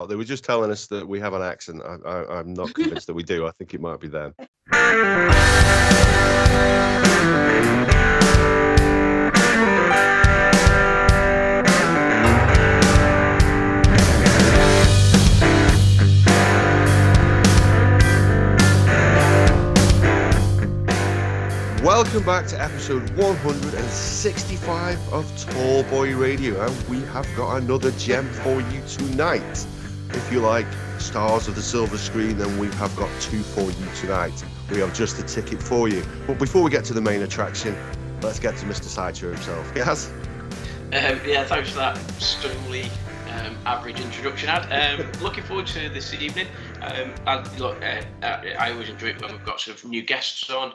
They were just telling us that we have an accent. I'm not convinced that we do. I think it might be them. Welcome back to episode 165 of Tall Boy Radio, and we have got another gem for you tonight. If you like stars of the silver screen, then we have got two for you tonight. We have just a ticket for you. But before we get to the main attraction, let's get to Mr. Sideshow himself. Yes? Yeah, thanks for that stunningly average introduction, Ad. Looking forward to this evening. I always enjoy it when we've got sort of new guests on,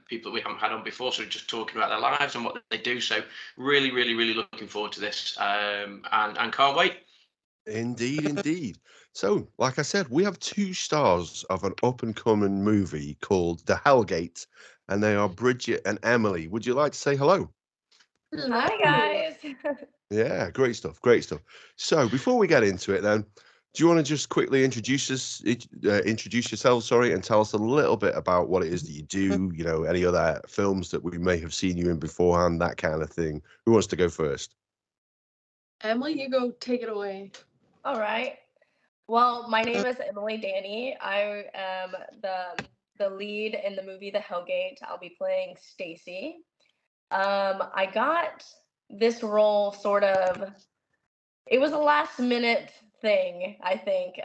people that we haven't had on before, so just talking about their lives and what they do. So really looking forward to this, and can't wait. Indeed. So, like I said, we have two stars of an up-and-coming movie called The Hellgate, and they are Bridget and Emily. Would you like to say hello? Hi, guys. Yeah, great stuff. So, before we get into it, then, do you want to just quickly introduce yourselves, and tell us a little bit about what it is that you do? You know, any other films that we may have seen you in beforehand, that kind of thing. Who wants to go first? Emily, you go take it away. All right. Well, my name is Emily Danny. I am the lead in the movie The Hellgate. I'll be playing Stacy. I got this role sort of, it was a last minute thing, I think.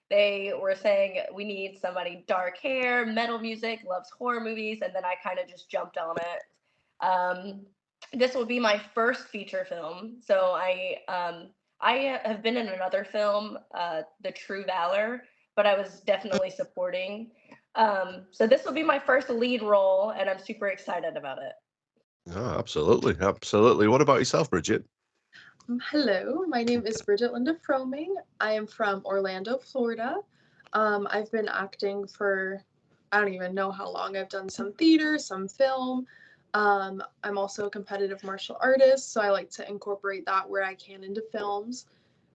They were saying we need somebody dark hair, metal music, loves horror movies, and then I kind of just jumped on it. This will be my first feature film. So I have been in another film, The True Valor, but I was definitely supporting. So this will be my first lead role, and I'm super excited about it. Oh, absolutely. What about yourself, Bridget? Hello, my name is Bridget Linda Froming. I am from Orlando, Florida. I've been acting for, I don't even know how long. I've done some theater, some film. I'm also a competitive martial artist, so I like to incorporate that where I can into films.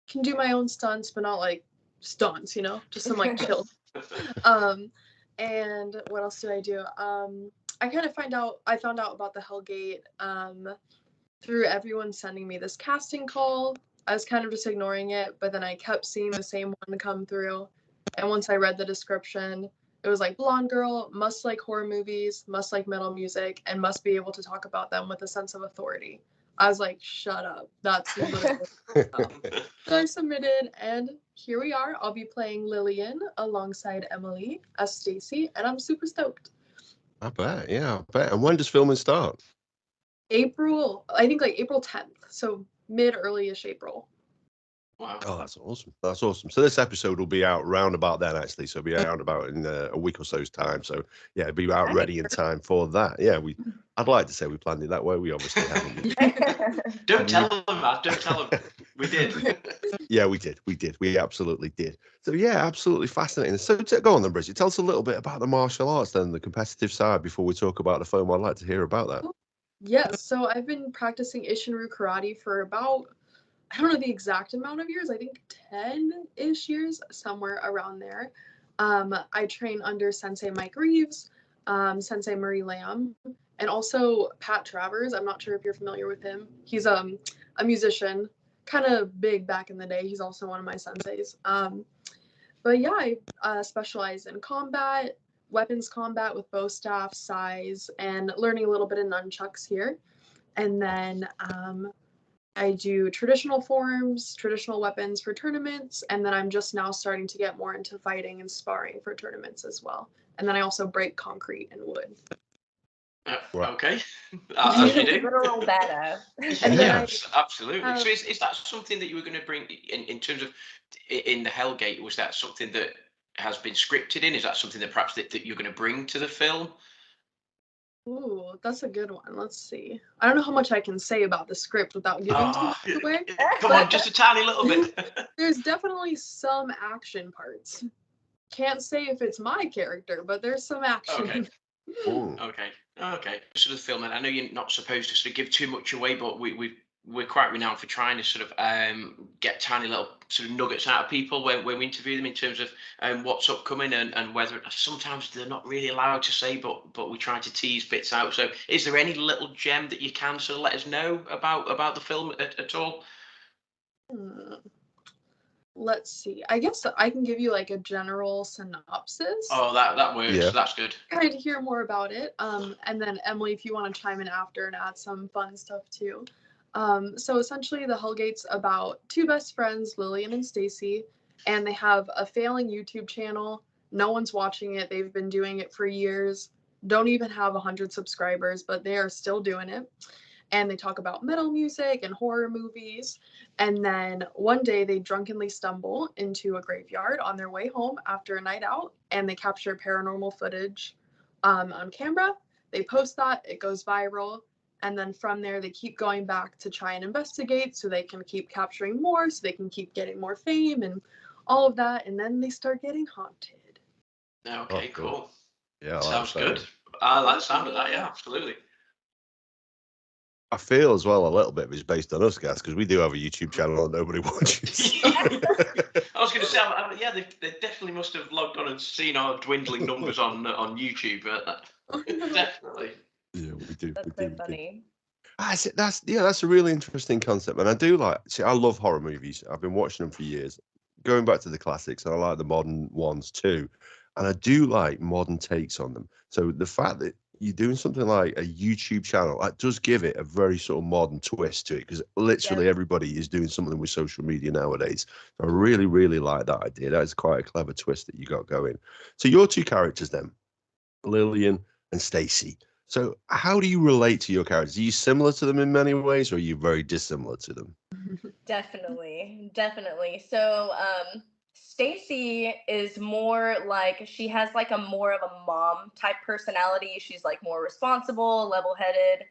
Can do my own stunts, but not like stunts, just some like chill. And what else did I do? I found out about the Hellgate through everyone sending me this casting call. I was kind of just ignoring it, but then I kept seeing the same one come through. And once I read the description, it was like blonde girl, must like horror movies, must like metal music, and must be able to talk about them with a sense of authority. I was like, shut up. That's literally So I submitted, and here we are. I'll be playing Lillian alongside Emily as Stacy, and I'm super stoked. I bet. And when does filming start? April 10th. So early-ish April. Wow. Oh, that's awesome. So this episode will be out round about then, actually. So it'll be out about in a week or so's time. So yeah, it'll be out ready in time for that. Yeah, I'd like to say we planned it that way. We obviously haven't. Don't tell them, Matt. Don't tell them. We did. Yeah, we did. We absolutely did. So yeah, absolutely fascinating. So go on then, Bridget. Tell us a little bit about the martial arts then, the competitive side, before we talk about the film. I'd like to hear about that. Yes, so I've been practicing Isshinryu karate for about, I don't know the exact amount of years, I think 10-ish years, somewhere around there. I train under Sensei Mike Reeves, Sensei Murray Lamb, and also Pat Travers. I'm not sure if you're familiar with him. He's a musician, kind of big back in the day. He's also one of my senseis. But yeah, I specialize in combat, weapons combat with bow staff, sais, and learning a little bit of nunchucks here. And then I do traditional forms, traditional weapons for tournaments, and then I'm just now starting to get more into fighting and sparring for tournaments as well. And then I also break concrete and wood. Okay, as you do. Literal badass. Yes, absolutely. So is that something that you were going to bring in terms of in the Hellgate? Was that something that has been scripted in? Is that something that perhaps that you're going to bring to the film? Ooh, that's a good one. Let's see. I don't know how much I can say about the script without giving too much away. Come on, just a tiny little bit. There's definitely some action parts. Can't say if it's my character, but there's some action. Okay. So the film, and I know you're not supposed to sort of give too much away, but we've we're quite renowned for trying to sort of get tiny little sort of nuggets out of people when we interview them in terms of what's upcoming and whether sometimes they're not really allowed to say, but we try to tease bits out. So is there any little gem that you can sort of let us know about the film at all? Let's see. I guess I can give you like a general synopsis. Oh, that works. Yeah. That's good. Try to hear more about it. And then Emily, if you want to chime in after and add some fun stuff too. So essentially, the Hellgate's about two best friends, Lillian and Stacy, and they have a failing YouTube channel. No one's watching it. They've been doing it for years. Don't even have 100 subscribers, but they are still doing it. And they talk about metal music and horror movies. And then one day they drunkenly stumble into a graveyard on their way home after a night out, and they capture paranormal footage on camera. They post that, it goes viral. And then from there, they keep going back to try and investigate so they can keep capturing more, so they can keep getting more fame and all of that. And then they start getting haunted. Okay, cool. Yeah, Sounds good. I like the sound of that. Yeah, absolutely. I feel as well a little bit of it's based on us guys because we do have a YouTube channel that nobody watches. I was going to say, yeah, they definitely must have logged on and seen our dwindling numbers on YouTube. Definitely. Yeah, we do. That's so funny. That's a really interesting concept, and I do like. See, I love horror movies. I've been watching them for years, going back to the classics, and I like the modern ones too. And I do like modern takes on them. So the fact that you're doing something like a YouTube channel, that does give it a very sort of modern twist to it, because literally everybody is doing something with social media nowadays. So I really, really like that idea. That is quite a clever twist that you got going. So your two characters then, Lillian and Stacy. So how do you relate to your characters? Are you similar to them in many ways, or are you very dissimilar to them? Definitely. So, Stacy is more like, she has like a more of a mom type personality. She's like more responsible, level-headed.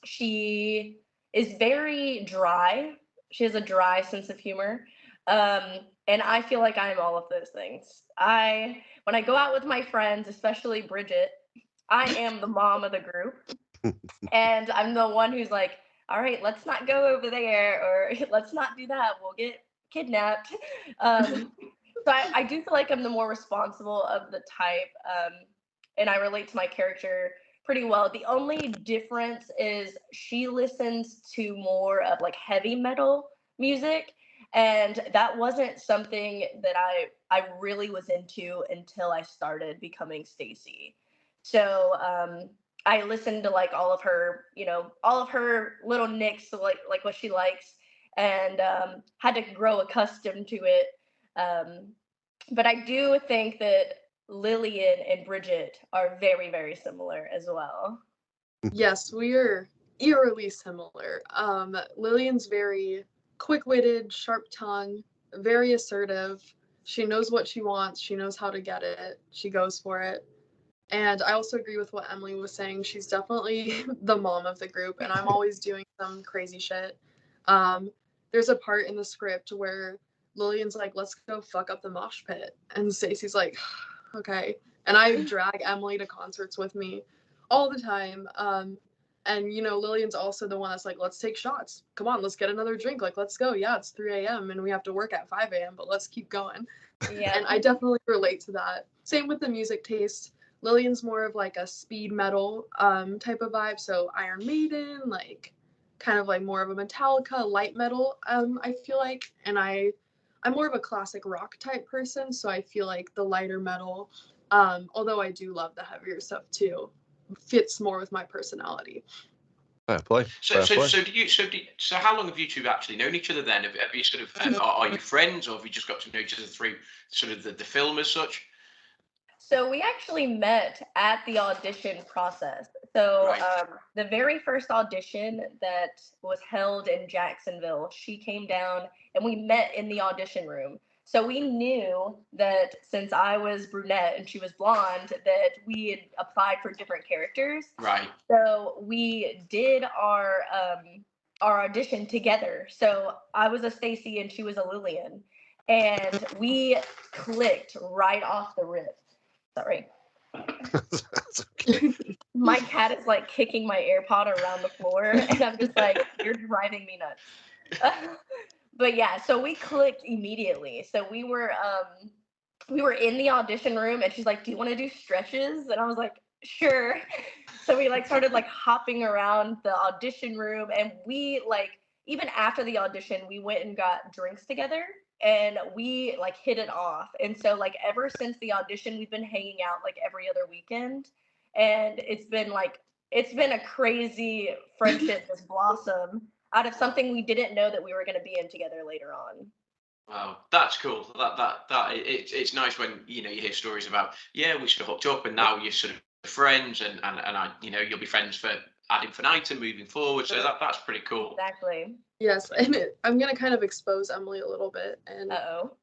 She is very dry. She has a dry sense of humor. And I feel like I'm all of those things. When I go out with my friends, especially Bridget, I am the mom of the group. And I'm the one who's like, all right, let's not go over there, or let's not do that. We'll get kidnapped. So I do feel like I'm the more responsible of the type. And I relate to my character pretty well. The only difference is she listens to more of like heavy metal music. And that wasn't something that I really was into until I started becoming Stacy. So I listened to like all of her little nicks, like what she likes, and had to grow accustomed to it. But I do think that Lillian and Bridget are very, very similar as well. Yes, we are eerily similar. Lillian's very quick-witted, sharp-tongued, very assertive. She knows what she wants. She knows how to get it. She goes for it. And I also agree with what Emily was saying. She's definitely the mom of the group, and I'm always doing some crazy shit. There's a part in the script where Lillian's like, let's go fuck up the mosh pit. And Stacey's like, okay. And I drag Emily to concerts with me all the time. And, Lillian's also the one that's like, let's take shots. Come on, let's get another drink. Like, let's go. Yeah, it's 3 a.m. and we have to work at 5 a.m., but let's keep going. Yeah. And I definitely relate to that. Same with the music taste. Lillian's more of like a speed metal type of vibe. So Iron Maiden, like kind of like more of a Metallica, light metal, I feel like. And I'm more of a classic rock type person. So I feel like the lighter metal, although I do love the heavier stuff too, fits more with my personality. Fair play. So how long have you two actually known each other then? Have you sort of, are you friends, or have you just got to know each other through sort of the film as such? So we actually met at the audition process. So the very first audition that was held in Jacksonville, she came down and we met in the audition room. So we knew that since I was brunette and she was blonde, that we had applied for different characters. Right. So we did our audition together. So I was a Stacy and she was a Lillian. And we clicked right off the rip. Sorry. That's okay. My cat is like kicking my AirPod around the floor, and I'm just like, you're driving me nuts. But yeah, so we clicked immediately. So we were in the audition room, and she's like, "Do you want to do stretches?" And I was like, "Sure." So we like started like hopping around the audition room, and we like even after the audition, we went and got drinks together, and we like hit it off. And so like ever since the audition, we've been hanging out like every other weekend, and it's been a crazy friendship that's blossomed out of something we didn't know that we were going to be in together later on. Wow, that's cool. It's nice when you hear stories about we sort of hooked up and now you're sort of friends and you'll be friends for ad infinitum moving forward. So that's pretty cool. Exactly. Yes, and I'm gonna kind of expose Emily a little bit, and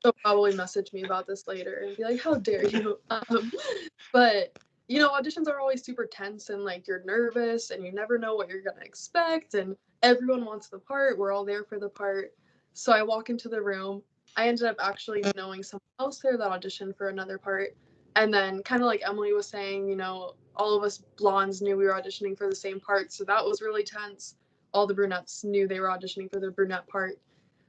she'll probably message me about this later and be like, "How dare you?" But auditions are always super tense, and like you're nervous, and you never know what you're gonna expect, and everyone wants the part. We're all there for the part. So I walk into the room. I ended up actually knowing someone else there that auditioned for another part, and then kind of like Emily was saying, all of us blondes knew we were auditioning for the same part, so that was really tense. All the brunettes knew they were auditioning for the brunette part.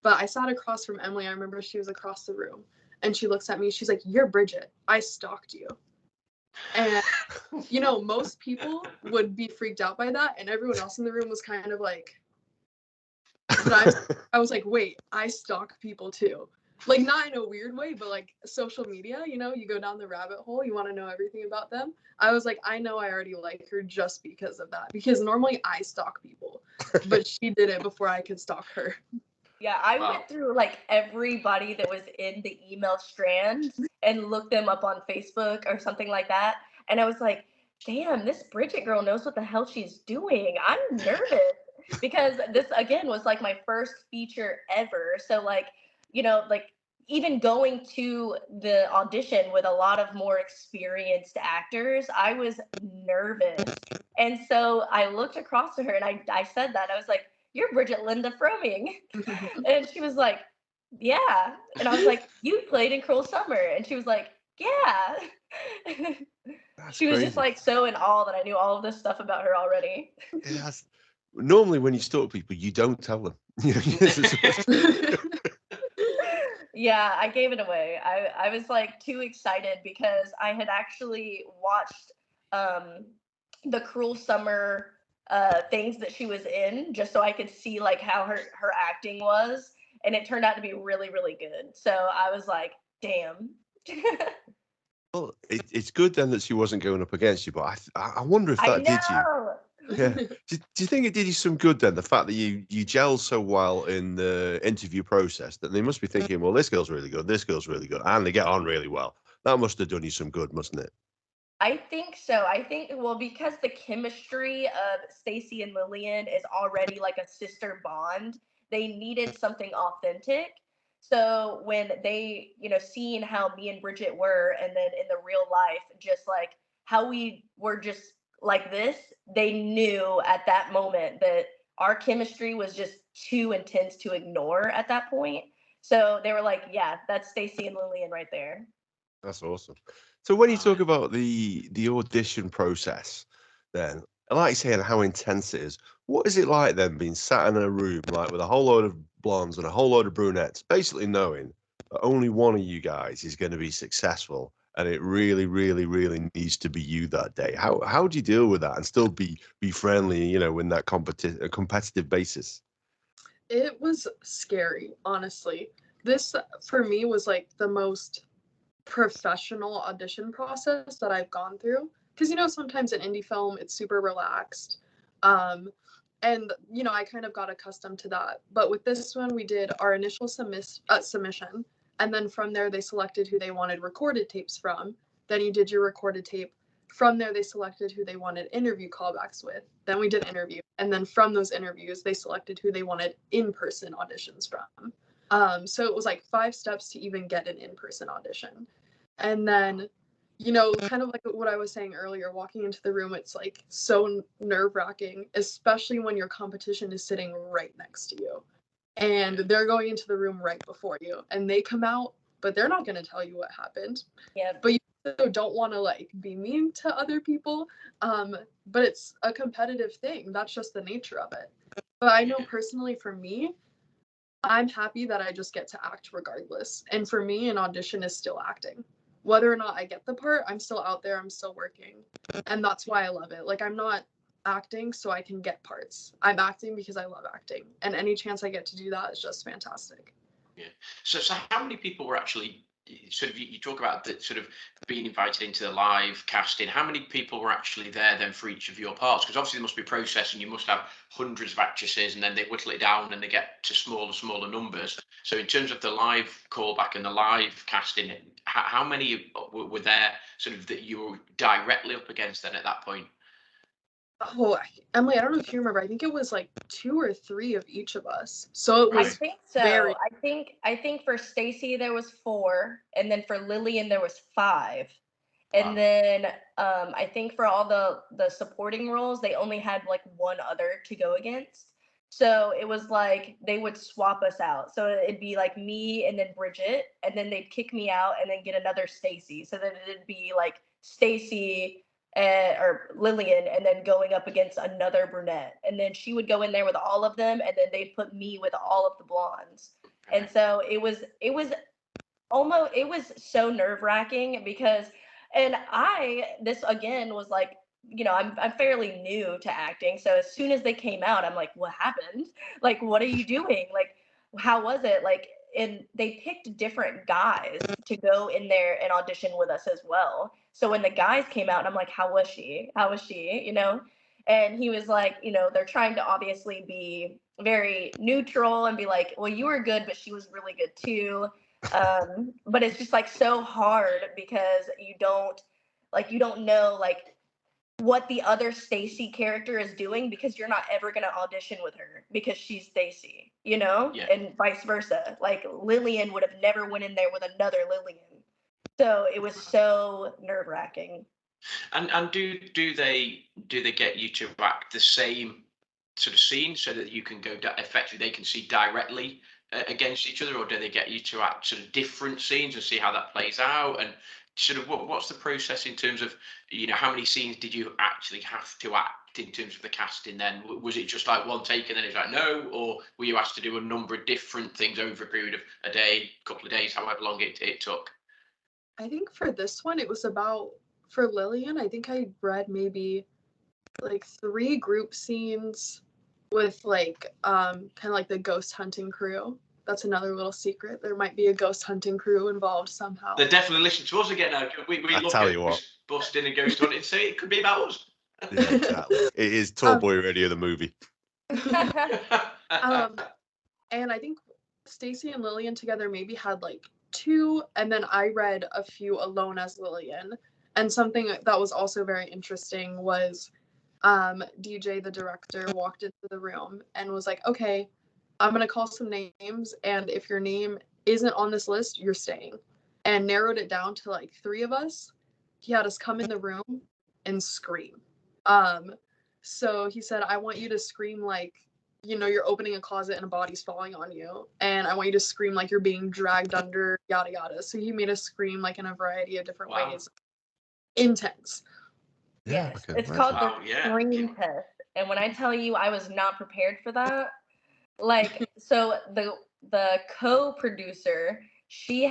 But I sat across from Emily. I remember she was across the room. And she looks at me. She's like, "You're Bridget. I stalked you." And, most people would be freaked out by that. And everyone else in the room was kind of like, but I was like, wait, I stalk people too. Like, not in a weird way, but like social media, you go down the rabbit hole, you want to know everything about them. I was like, I know I already like her just because of that. Because normally I stalk people, but she did it before I could stalk her. Yeah, I went through like everybody that was in the email strand and looked them up on Facebook or something like that. And I was like, damn, this Bridget girl knows what the hell she's doing. I'm nervous because this again was like my first feature ever. So like, like even going to the audition with a lot of more experienced actors, I was nervous. And so I looked across to her and I said that. I was like, "You're Bridget Linda Froming." And she was like, "Yeah." And I was like, "You played in Cruel Summer." And she was like, "Yeah." She was just like so in awe that I knew all of this stuff about her already. Normally when you stalk people, you don't tell them. Yeah, I gave it away. I was like too excited because I had actually watched the Cruel Summer things that she was in just so I could see like how her acting was, and it turned out to be really, really good. So I was like, damn. Well, it's good then that she wasn't going up against you, but I wonder if that did you. Yeah. Do you think it did you some good then? The fact that you gel so well in the interview process that they must be thinking, well, this girl's really good, and they get on really well. That must have done you some good, mustn't it? I think so. I think because the chemistry of Stacy and Lillian is already like a sister bond, they needed something authentic. So when they, seeing how me and Bridget were, and then in the real life, just like how we were just like this, they knew at that moment that our chemistry was just too intense to ignore at that point. So they were like, yeah, that's Stacy and Lillian right there. That's awesome. So when you talk about the audition process, then, like you say, and how intense it is, what is it like then being sat in a room like with a whole load of blondes and a whole load of brunettes, basically knowing that only one of you guys is going to be successful, and it really, really, really needs to be you that day? How do you deal with that and still be friendly, in that competitive basis? It was scary, honestly. This for me was like the most professional audition process that I've gone through, because sometimes in indie film it's super relaxed, and I kind of got accustomed to that. But with this one, we did our initial submission, and then from there they selected who they wanted recorded tapes from. Then you did your recorded tape. From there they selected who they wanted interview callbacks with. Then we did interview, and then from those interviews they selected who they wanted in-person auditions from. So it was like 5 steps to even get an in-person audition. And then, kind of like what I was saying earlier, walking into the room, it's like so nerve-wracking, especially when your competition is sitting right next to you. And they're going into the room right before you. And they come out, but they're not going to tell you what happened. Yeah. But you don't want to like be mean to other people. But it's a competitive thing. That's just the nature of it. But I know personally for me, I'm happy that I just get to act regardless. And for me, an audition is still acting. Whether or not I get the part, I'm still out there, I'm still working. And that's why I love it. Like, I'm not acting so I can get parts. I'm acting because I love acting. And any chance I get to do that is just fantastic. Yeah. So how many people were actually sort of you talk about the sort of being invited into the live casting? How many people were actually there then for each of your parts? Because obviously there must be a process, and you must have hundreds of actresses, and then they whittle it down and they get to smaller numbers. So in terms of the live callback and the live casting, how many were there sort of that you were directly up against then at that point? Oh, Emily, I don't know if you remember. I think it was like 2 or 3 of each of us. So it I was think so. very. I think for Stacy there was 4, and then for Lillian there was 5. And Wow. then I think for all the supporting roles, they only had like one other to go against. So it was like they would swap us out. So it'd be like me and then Bridget, and then they'd kick me out and then get another Stacy. So then it'd be like Stacy or Lillian, and then going up against another brunette. And then she would go in there with all of them, and then they'd put me with all of the blondes. And so it was so nerve-wracking because this again was like, I'm fairly new to acting, so as soon as they came out, I'm like, what happened? Like, what are you doing? Like, how was it? Like, and they picked different guys to go in there and audition with us as well. So when the guys came out, I'm like, how was she? And he was like, they're trying to obviously be very neutral and be like, well, you were good, but she was really good too. But it's just like so hard because you don't know like what the other Stacy character is doing, because you're not ever going to audition with her because she's Stacy, Yeah. and vice versa. Like Lillian would have never went in there with another Lillian. So it was so nerve-wracking. And do they get you to act the same sort of scene so that you can go effectively, they can see directly against each other, or do they get you to act sort of different scenes and see how that plays out? And sort of what's the process in terms of, how many scenes did you actually have to act in terms of the casting then? Was it just like one take and then it's like no, or were you asked to do a number of different things over a period of a day, couple of days, however long it took? I think for this one, it was about, for Lillian, I think I read maybe like 3 group scenes with like kind of like the ghost hunting crew. That's another little secret. There might be a ghost hunting crew involved somehow. They're definitely listening to us again now. We I look tell at you what. busting and ghost hunting, so it could be about us. Yeah, exactly. It is Tall Boy Radio, the movie. And I think Stacy and Lillian together maybe had like 2, and then I read a few alone as Lillian. And something that was also very interesting was DJ, the director, walked into the room and was like, okay, I'm going to call some names, and if your name isn't on this list, you're staying. And narrowed it down to like 3 of us. He had us come in the room and scream. So he said, I want you to scream like, you're opening a closet and a body's falling on you. And I want you to scream like you're being dragged under, yada, yada. So he made us scream like in a variety of different ways. Intense. Yes, it's imagine. called the scream test. And when I tell you I was not prepared for that, like, so the co-producer, she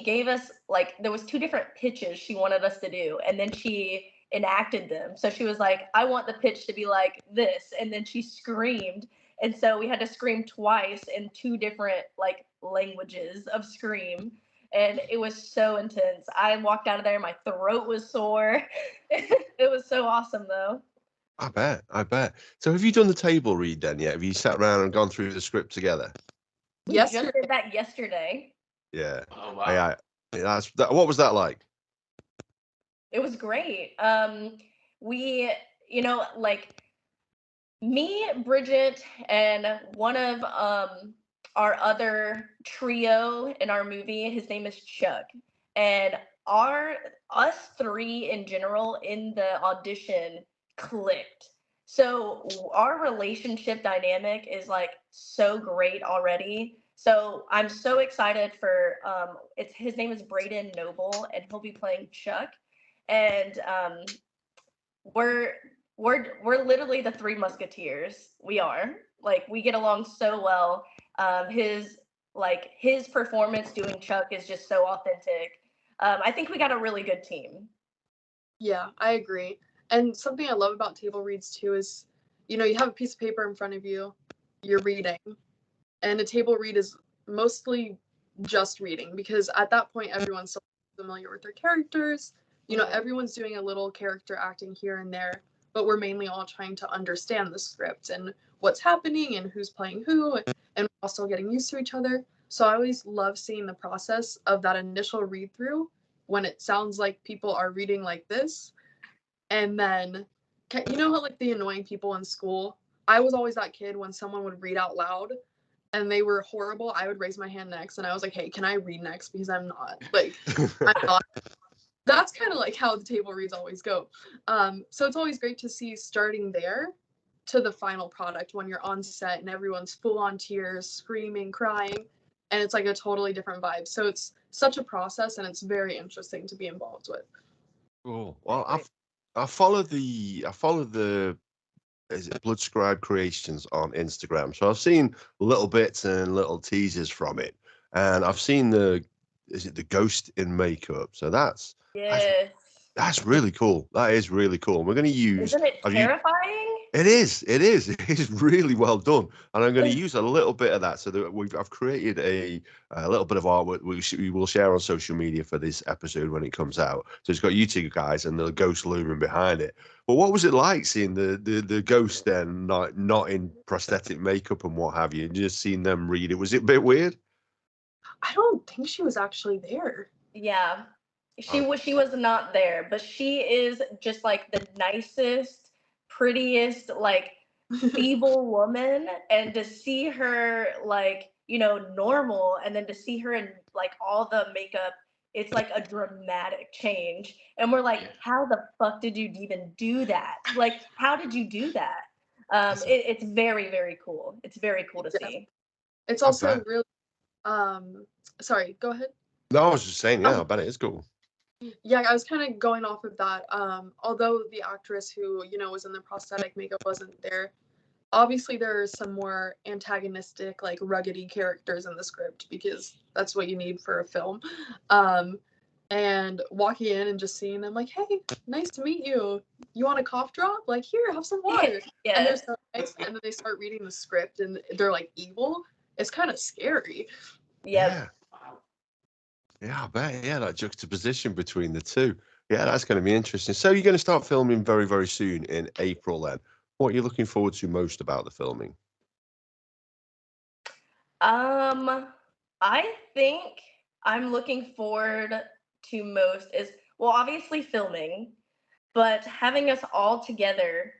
gave us like, there was 2 different pitches she wanted us to do, and then she enacted them. So she was like, I want the pitch to be like this, and then she screamed, and so we had to scream twice in 2 different like languages of scream. And it was so intense. I walked out of there, my throat was sore. It was so awesome though. I bet. So have you done the table read then yet? Have you sat around and gone through the script together? We just did that yesterday. Yeah. Oh wow. What was that like? It was great. We, like me, Bridget, and one of our other trio in our movie, his name is Chuck. And us 3 in general in the audition clicked. So our relationship dynamic is like so great already. So I'm so excited for his name is Braden Noble, and he'll be playing Chuck. And we're we're literally the Three Musketeers. We are like we get along so well. His performance doing Chuck is just so authentic. I think we got a really good team. Yeah, I agree. And something I love about table reads too is, you have a piece of paper in front of you, you're reading, and a table read is mostly just reading because at that point everyone's so familiar with their characters. Everyone's doing a little character acting here and there, but we're mainly all trying to understand the script and what's happening and who's playing who, and we're all still getting used to each other. So I always love seeing the process of that initial read through when it sounds like people are reading like this, and then how like the annoying people in school. I was always that kid when someone would read out loud and they were horrible. I would raise my hand next and I was like, hey, can I read next? Because I'm not. That's kind of like how the table reads always go. So it's always great to see starting there to the final product when you're on set and everyone's full on tears, screaming, crying, and it's like a totally different vibe. So it's such a process and it's very interesting to be involved with. Cool. Well, I follow the is it Blood Scribe Creations on Instagram. So I've seen little bits and little teasers from it, and I've seen the ghost in makeup. So that's really cool. That is really cool. We're going to use. Isn't it terrifying? It is. It is really well done, and I'm going to use a little bit of that. So that I've created a little bit of artwork we will share on social media for this episode when it comes out. So it's got you two guys and the ghost looming behind it. But what was it like seeing the ghost then not in prosthetic makeup and what have you, and just seeing them read it? Was it a bit weird? I don't think she was actually there. Yeah, she was not there, but she is just like the nicest, prettiest, like feeble woman, and to see her like normal, and then to see her in like all the makeup, it's like a dramatic change, and we're like, how the fuck did you even do that? Like, how did you do that? It's very, very cool. It's very cool to see. It's also really sorry, go ahead. No, I was just saying, I bet it is cool. Yeah, I was kind of going off of that. Although the actress who, was in the prosthetic makeup wasn't there, obviously there are some more antagonistic, like ruggedy characters in the script because that's what you need for a film. And walking in and just seeing them like, hey, nice to meet you. You want a cough drop? Like, here, have some water. Yeah. And they're so nice. And then they start reading the script and they're like evil. It's kind of scary. Yep. Yeah, I bet. Yeah, that juxtaposition between the two. Yeah, that's going to be interesting. So you're going to start filming very, very soon in April then. What are you looking forward to most about the filming? I think I'm looking forward to most is, well, obviously filming, but having us all together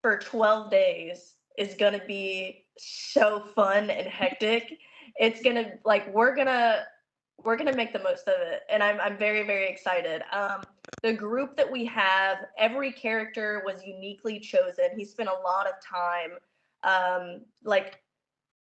for 12 days is going to be so fun and hectic. It's going to like we're going to make the most of it, and I'm very, very excited. The group that we have, every character was uniquely chosen. He spent a lot of time like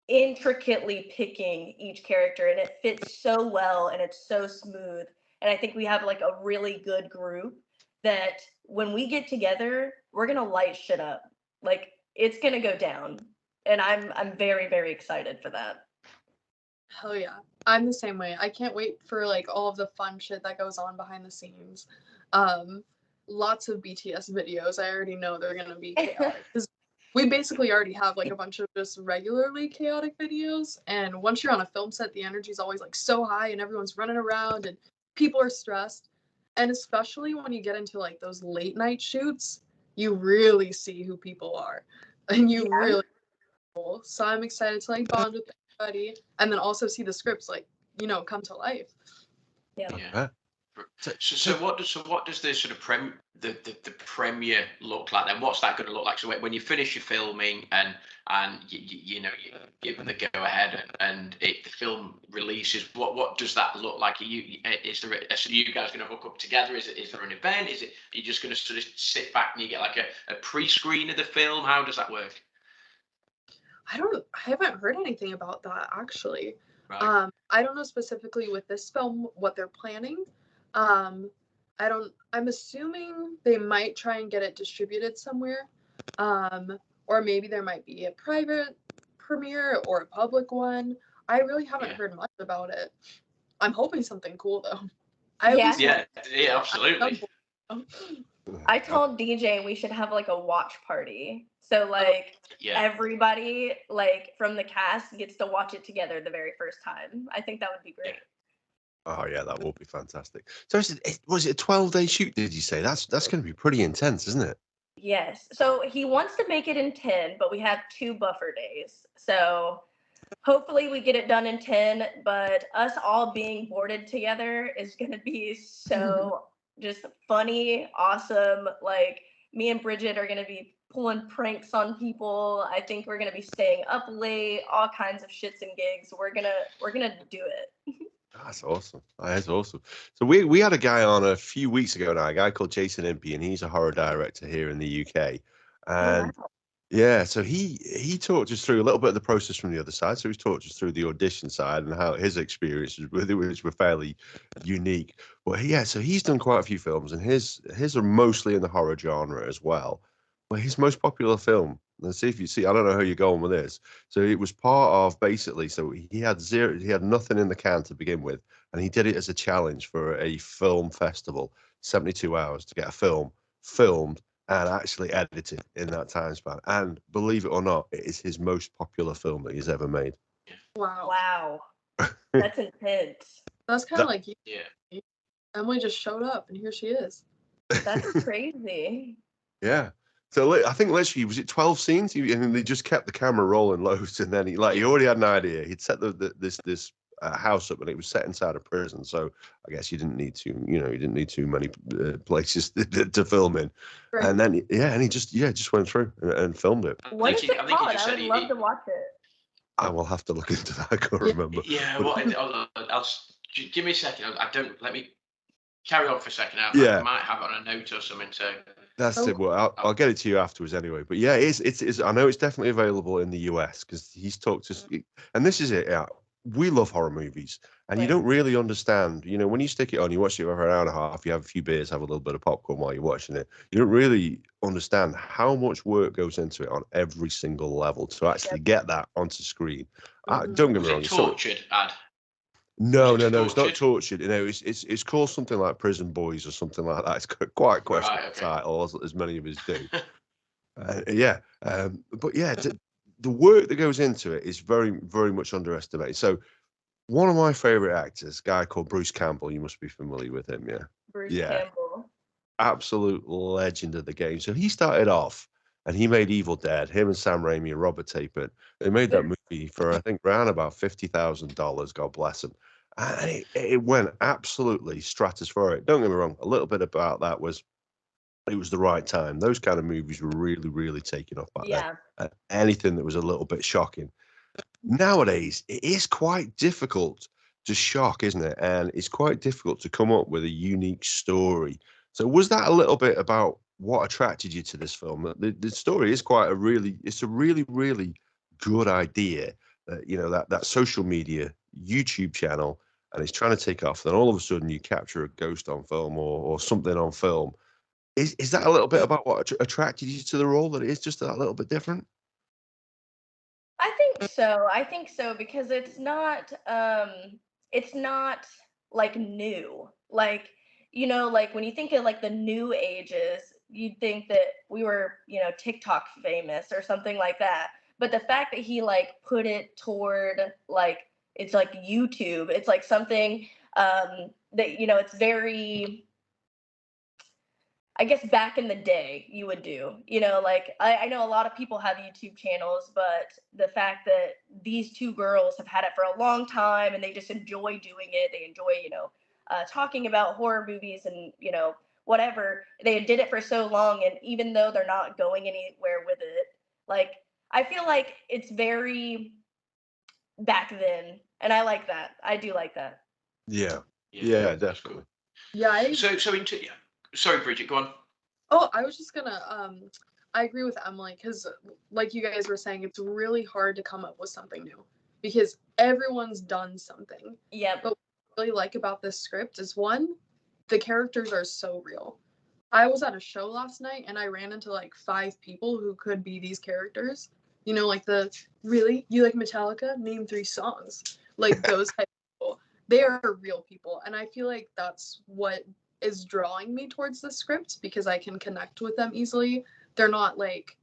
intricately picking each character, and it fits so well and it's so smooth. And I think we have like a really good group that when we get together, we're gonna light shit up. Like, it's gonna go down, and I'm very, very excited for that. Hell yeah. I'm the same way. I can't wait for like all of the fun shit that goes on behind the scenes. Lots of BTS videos. I already know they're gonna be chaotic. We basically already have like a bunch of just regularly chaotic videos, and once you're on a film set, the energy is always like so high and everyone's running around and people are stressed. And especially when you get into like those late night shoots, you really see who people are, and you really cool. So I'm excited to like bond with everybody and then also see the scripts like come to life. Yeah. So what does the sort of the premiere look like then? What's that going to look like? So when you finish your filming and you give them the go ahead and the film releases, what does that look like? So you guys going to hook up together? Is there an event? Are you just going to sort of sit back and you get like a pre-screen of the film? How does that work? I haven't heard anything about that actually. Right. I don't know specifically with this film what they're planning. I'm assuming they might try and get it distributed somewhere. Or maybe there might be a private premiere or a public one. I really haven't heard much about it. I'm hoping something cool though. I at least want to see it. Absolutely. I told DJ we should have like a watch party. So like everybody like from the cast gets to watch it together the very first time. I think that would be great. Oh yeah, that would be fantastic. So was it a 12-day shoot? Did you say that's going to be pretty intense, isn't it? Yes. So he wants to make it in 10, but we have 2 buffer days. So hopefully we get it done in 10. But us all being boarded together is going to be so just funny, awesome. Like me and Bridget are going to be pulling pranks on people. I think we're going to be staying up late, all kinds of shits and gigs. We're going to do it. That's awesome. That's awesome. So we had a guy on a few weeks ago now, a guy called Jason Impey, and he's a horror director here in the UK. And yeah, so he talked us through a little bit of the process from the other side. So he's talked us through the audition side and how his experiences with it, which were fairly unique. But so he's done quite a few films, and his are mostly in the horror genre as well. But his most popular film, let's see if you see, I don't know how you're going with this. So it was part of basically, so he had nothing in the can to begin with, and he did it as a challenge for a film festival, 72 hours to get a film filmed and actually edited in that time span. And believe it or not, it is his most popular film that he's ever made. Wow. That's intense. That's kind of like you. Yeah. Emily just showed up, and here she is. That's crazy. Yeah. So I think literally, was it 12 scenes? And they just kept the camera rolling loads, and then he already had an idea. He'd set this house up, and it was set inside a prison. So I guess you didn't need too many places to film in. Right. And then he just went through and filmed it. What is it called? I would love to watch it. I will have to look into that. I can't remember. Yeah. I'll give me a second. Let me carry on for a second. I might have it on a note or something. So that's it. Well, I'll get it to you afterwards anyway. But yeah, it's I know it's definitely available in the US because he's talked to, and this is it. Yeah, we love horror movies, and you don't really understand. You know, when you stick it on, you watch it for an hour and a half. You have a few beers, have a little bit of popcorn while you're watching it. You don't really understand how much work goes into it on every single level to actually get that onto screen. Don't get me wrong. It's tortured, Ad. No, it's not tortured. You know, it's called something like Prison Boys or something like that. It's quite a questionable title, as many of us do. But the work that goes into it is very, very much underestimated. So, one of my favorite actors, a guy called Bruce Campbell, you must be familiar with him, Bruce Campbell, absolute legend of the game. So he started off, and he made Evil Dead. Him and Sam Raimi and Robert Tapert. They made that movie for I think around about $50,000. God bless him. And it went absolutely stratospheric. Don't get me wrong. A little bit about that was it was the right time. Those kind of movies were really, really taking off back then. And anything that was a little bit shocking. Nowadays, it is quite difficult to shock, isn't it? And it's quite difficult to come up with a unique story. So was that a little bit about what attracted you to this film? The story is it's a really, really good idea. That social media YouTube channel, and it's trying to take off. Then all of a sudden you capture a ghost on film or something on film. Is that a little bit about what attracted you to the role? That it is just that little bit different? I think so because it's not like new. Like, like when you think of like the new ages, you'd think that we were, TikTok famous or something like that. But the fact that he like put it toward like it's like YouTube, it's like something that it's very, I guess back in the day you would do, like I know a lot of people have YouTube channels, but the fact that these 2 girls have had it for a long time and they just enjoy doing it, they enjoy, talking about horror movies and, whatever, they did it for so long. And even though they're not going anywhere with it, like, I feel like it's very back then. And I like that. I do like that. Yeah, definitely. Yeah. Sorry, Bridget, go on. Oh, I was just gonna, I agree with Emily because like you guys were saying, it's really hard to come up with something new. because everyone's done something. Yep. But what I really like about this script is, one, the characters are so real. I was at a show last night and I ran into like 5 people who could be these characters. You know, like really? You like Metallica? Name 3 songs. Like those type of people. They are real people. And I feel like that's what is drawing me towards the script, because I can connect with them easily. They're not like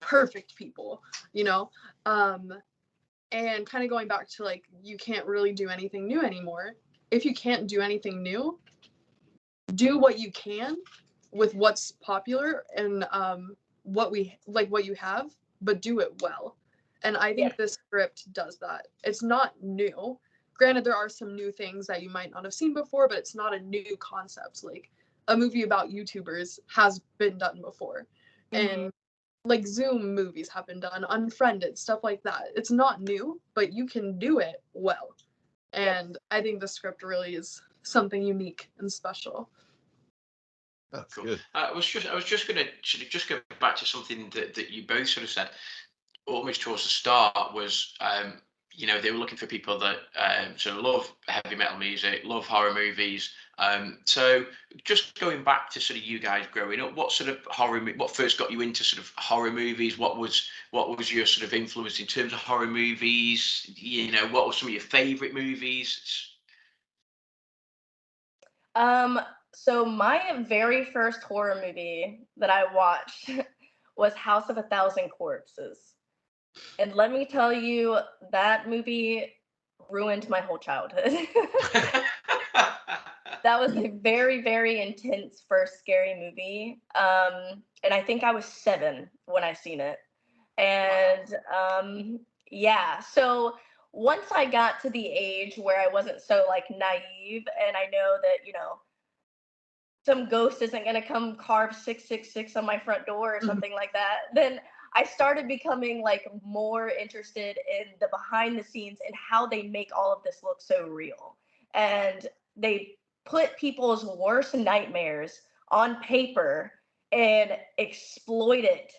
perfect people, you know? And kind of going back to like, you can't really do anything new anymore. If you can't do anything new, do what you can with what's popular and what you have, but do it well. And I think this script does that. It's not new. Granted, there are some new things that you might not have seen before, but it's not a new concept. Like a movie about YouTubers has been done before. And like Zoom movies have been done, Unfriended, stuff like that. It's not new, but you can do it well. And I think the script really is something unique and special. That's Cool. good. I was just going to sort of just go back to something that you both sort of said almost towards the start was, they were looking for people that sort of love heavy metal music, love horror movies. So just going back to sort of you guys growing up, what sort of what first got you into sort of horror movies? What was your sort of influence in terms of horror movies? What were some of your favorite movies? So my very first horror movie that I watched was House of a Thousand Corpses. And let me tell you, that movie ruined my whole childhood. That was a very, very intense first scary movie. And I think I was 7 when I seen it. And yeah, so once I got to the age where I wasn't so like naive, and I know that, some ghost isn't going to come carve 666 on my front door or something like that, then I started becoming like more interested in the behind the scenes and how they make all of this look so real. And they put people's worst nightmares on paper and exploit it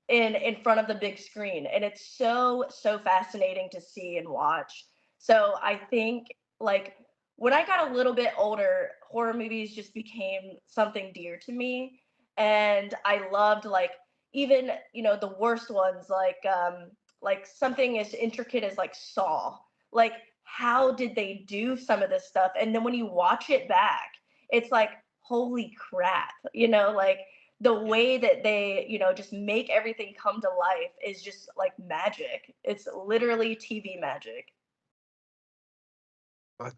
in front of the big screen. And it's so fascinating to see and watch. So I think like when I got a little bit older, horror movies just became something dear to me. And I loved like even, the worst ones, like something as intricate as like Saw. Like, how did they do some of this stuff? And then when you watch it back, it's like, holy crap, like the way that they, just make everything come to life is just like magic. It's literally TV magic.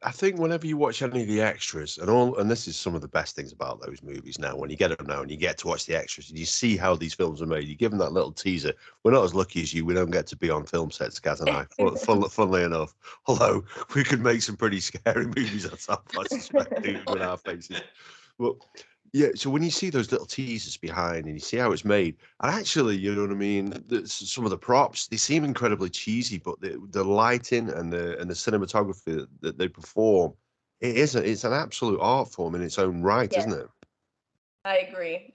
I think whenever you watch any of the extras and this is some of the best things about those movies now, when you get them now and you get to watch the extras and you see how these films are made, you give them that little teaser. We're not as lucky as you. We don't get to be on film sets, Gaz and I, funnily enough. Although we could make some pretty scary movies at some point, I suspect, even with our faces. But yeah, so when you see those little teasers behind and you see how it's made, and actually, you know what I mean, some of the props, they seem incredibly cheesy, but the lighting and the cinematography that they perform, it's an absolute art form in its own right, Yes, isn't it? I agree.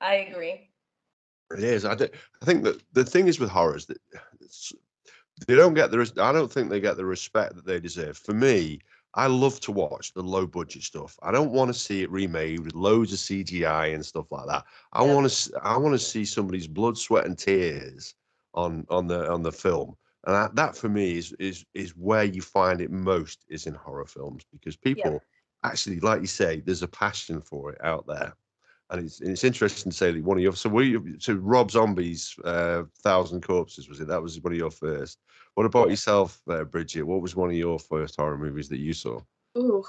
It is. I think that the thing is with horrors that they don't get I don't think they get the respect that they deserve. For me, I love to watch the low budget stuff. I don't want to see it remade with loads of CGI and stuff like that. I Yep. want to see somebody's blood, sweat, and tears on the film. And that for me is where you find it most, is in horror films, because people Yep. actually, like you say, there's a passion for it out there. And it's interesting to say that one of your so Rob Zombie's Thousand Corpses, was it? That was one of your first. What about yourself, Bridget? What was one of your first horror movies that you saw? Ooh,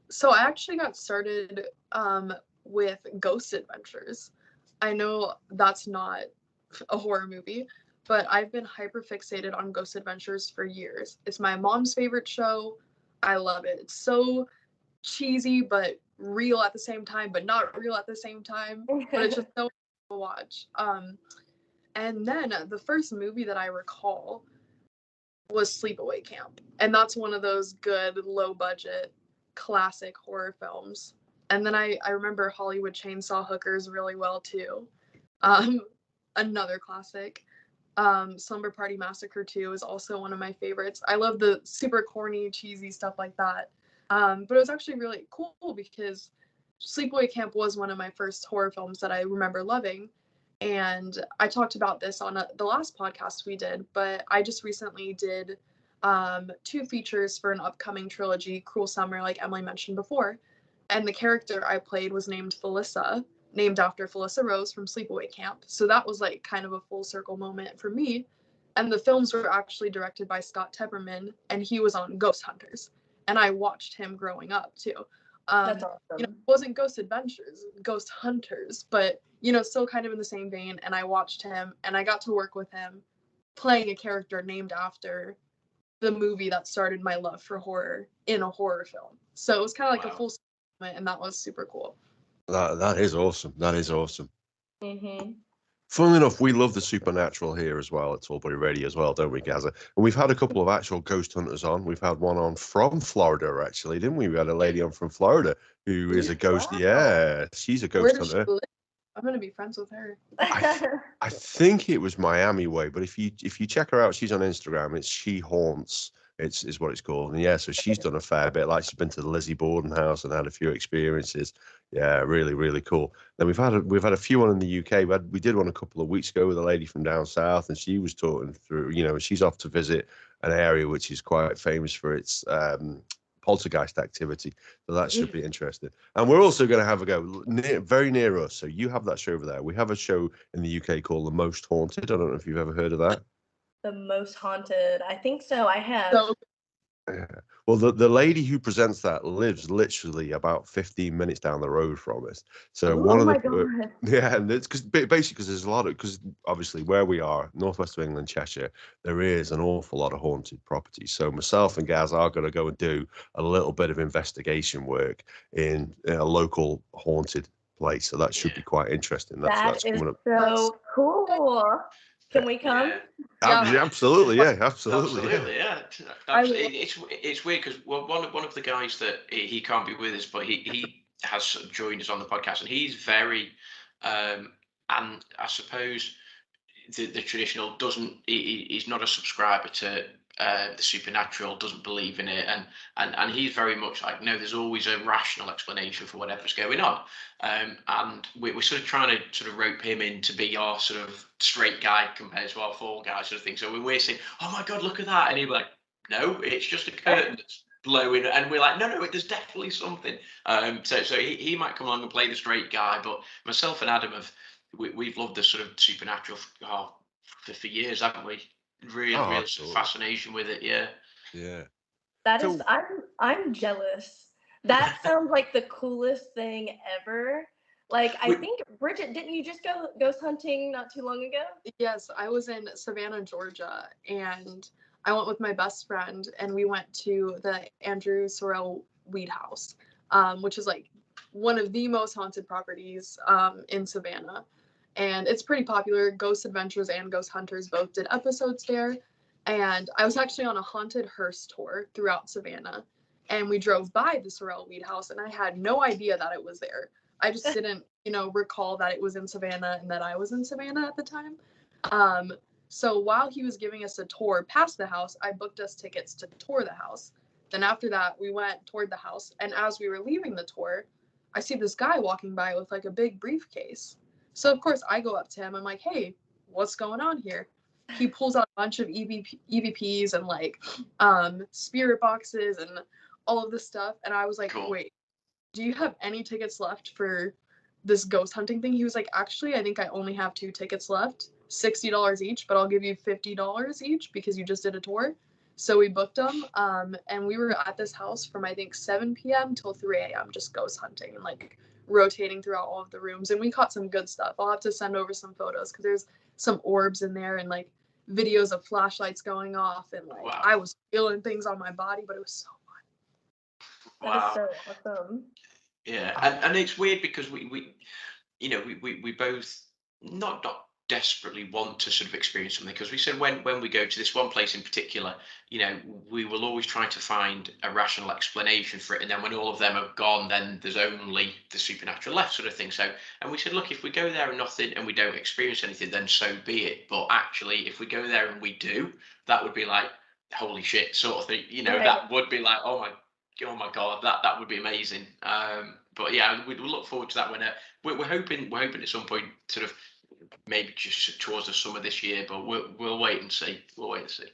so I actually got started with Ghost Adventures. I know that's not a horror movie, but I've been hyper fixated on Ghost Adventures for years. It's my mom's favorite show. I love it. It's so cheesy but real at the same time, but not real at the same time. But it's just so fun to watch. And then the first movie that I recall was Sleepaway Camp, and that's one of those good low budget classic horror films. And then I remember Hollywood Chainsaw Hookers really well too. Um, Another classic. Slumber Party Massacre 2 is also one of my favorites. I love the super corny, cheesy stuff like that. But it was actually really cool because Sleepaway Camp was one of my first horror films that I remember loving. And I talked about this on the last podcast we did, but I just recently did 2 features for an upcoming trilogy, Cruel Summer, like Emily mentioned before. And the character I played was named Felissa, named after Felissa Rose from Sleepaway Camp. So that was like kind of a full circle moment for me. And the films were actually directed by Scott Tepperman, and he was on Ghost Hunters. And I watched him growing up too. That's awesome. You know, it wasn't Ghost Adventures, Ghost Hunters, but you know, still kind of in the same vein. And I watched him, and I got to work with him, playing a character named after the movie that started my love for horror in a horror film. So it was kind of like a full moment, and that was super cool. That is awesome. That is awesome. Mm-hmm. Funnily enough, we love the supernatural here as well at Tallboy Radio as well, don't we, Gaza? And we've had a couple of actual ghost hunters on. We've had one on from Florida, actually, didn't we? We had a lady on from Florida who is a ghost. Wow. Yeah, she's a Where ghost does she hunter. live? I'm gonna be friends with her. I think it was Miami way, but if you check her out, she's on Instagram. It's She Haunts. Is what it's called. And yeah, so she's done a fair bit. Like she's been to the Lizzie Borden house and had a few experiences. Yeah, really, really cool. Then we've had a few on in the UK. We did one a couple of weeks ago with a lady from down south, and she was talking through. You know, she's off to visit an area which is quite famous for its poltergeist activity. So that should be interesting. And we're also going to have a go very near us. So you have that show over there. We have a show in the UK called The Most Haunted. I don't know if you've ever heard of that. The Most Haunted. I think so. I have. So Yeah. Well, the lady who presents that lives literally about 15 minutes down the road from us. So one of God. yeah, and it's basically because there's a lot of, because obviously where we are, northwest of England, Cheshire, there is an awful lot of haunted properties. So myself and Gaz are going to go and do a little bit of investigation work in a local haunted place. So that should be quite interesting. That's is coming up. so cool. Can we come? Yeah. Absolutely, yeah, absolutely. Yeah. It's weird because one of the guys that he can't be with us, but he has sort of joined us on the podcast, and he's very and I suppose the traditional he's not a subscriber to the supernatural, doesn't believe in it, and he's very much like, no, there's always a rational explanation for whatever's going on, and we're sort of trying to sort of rope him in to be our sort of straight guy compared to our fall guy sort of thing. So when we're saying, oh my god, look at that, and he'd be like, no, it's just a curtain that's blowing, and we're like, no, there's definitely something. So he might come along and play the straight guy, but myself and Adam we've loved the sort of supernatural for years, haven't we? Real fascination with it. Yeah. That is, I'm jealous. That sounds like the coolest thing ever. Like, I think, Bridget, didn't you just go ghost hunting not too long ago? Yes, I was in Savannah, Georgia, and I went with my best friend, and we went to the Andrew Sorrell Weed House, which is like one of the most haunted properties in Savannah. And it's pretty popular. Ghost Adventures and Ghost Hunters both did episodes there. And I was actually on a haunted hearse tour throughout Savannah. And we drove by the Sorrell Weed House, and I had no idea that it was there. I just didn't, recall that it was in Savannah and that I was in Savannah at the time. So while he was giving us a tour past the house, I booked us tickets to tour the house. Then after that, we went toward the house. And as we were leaving the tour, I see this guy walking by with like a big briefcase. So of course I go up to him. I'm like, hey, what's going on here? He pulls out a bunch of EVPs and like spirit boxes and all of this stuff. And I was like, cool. Wait, do you have any tickets left for this ghost hunting thing? He was like, actually, I think I only have 2 tickets left, $60 each, but I'll give you $50 each because you just did a tour. So we booked them, and we were at this house from I think 7 p.m. till 3 a.m. just ghost hunting and like rotating throughout all of the rooms, and we caught some good stuff. I'll have to send over some photos because there's some orbs in there and like videos of flashlights going off, and like I was feeling things on my body, but it was so fun. That is so awesome. Yeah, and it's weird because we both not desperately want to sort of experience something, because we said when we go to this one place in particular, we will always try to find a rational explanation for it, and then when all of them are gone, then there's only the supernatural left, sort of thing. So, and we said, look, if we go there and nothing, and we don't experience anything, then so be it. But actually, if we go there and we do, that would be like holy shit sort of thing. Right. That would be like, oh my god, that would be amazing. But yeah, we look forward to that when we're hoping at some point, sort of maybe just towards the summer this year, but we'll wait and see. We'll wait and see.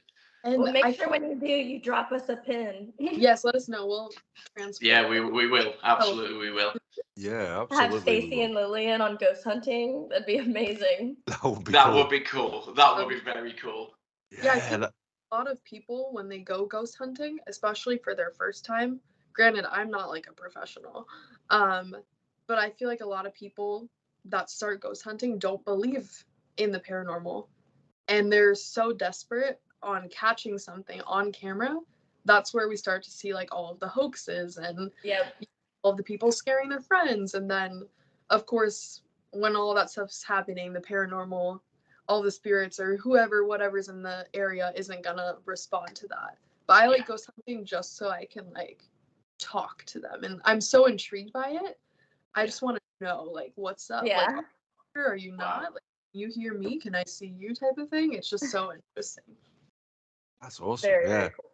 And Well, make sure when you do, you drop us a pin. yes, let us know. We'll transfer. Yeah, we will. Absolutely, we will. Yeah, absolutely. Have Stacey and Lillian on ghost hunting. That'd be amazing. That would be That cool. would be cool. That would be very cool. Yeah, I think a lot of people, when they go ghost hunting, especially for their first time, granted, I'm not like a professional, but I feel like a lot of people that start ghost hunting don't believe in the paranormal, and they're so desperate on catching something on camera. That's where we start to see like all of the hoaxes and all of the people scaring their friends, and then of course when all that stuff's happening, the paranormal, all the spirits or whatever's in the area isn't gonna respond to that. But I like ghost hunting just so I can like talk to them, and I'm so intrigued by it. I just want to know like what's up. Yeah. Like, are you not? Like, you hear me? Can I see you? Type of thing. It's just so interesting. That's awesome. Very cool.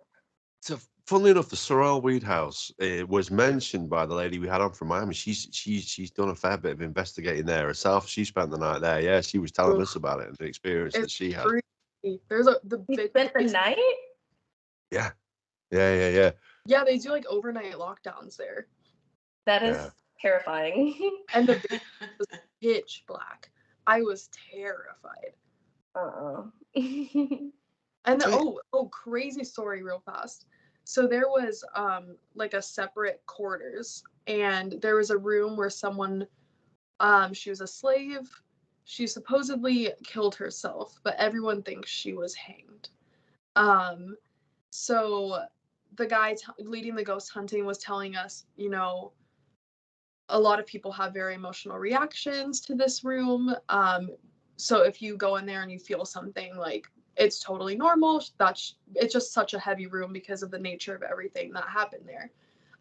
So, funnily enough, the Sorrel Weed House was mentioned by the lady we had on from Miami. She's done a fair bit of investigating there herself. She spent the night there. Yeah, she was telling us about it and the experience that she had. There's You spent the night? Yeah. Yeah, they do like overnight lockdowns there. That is terrifying. And the big was pitch black. I was terrified. And crazy story real fast. So there was like a separate quarters, and there was a room where someone she was a slave. She supposedly killed herself, but everyone thinks she was hanged. So the guy leading the ghost hunting was telling us, a lot of people have very emotional reactions to this room. So if you go in there and you feel something, like, it's totally normal. It's just such a heavy room because of the nature of everything that happened there.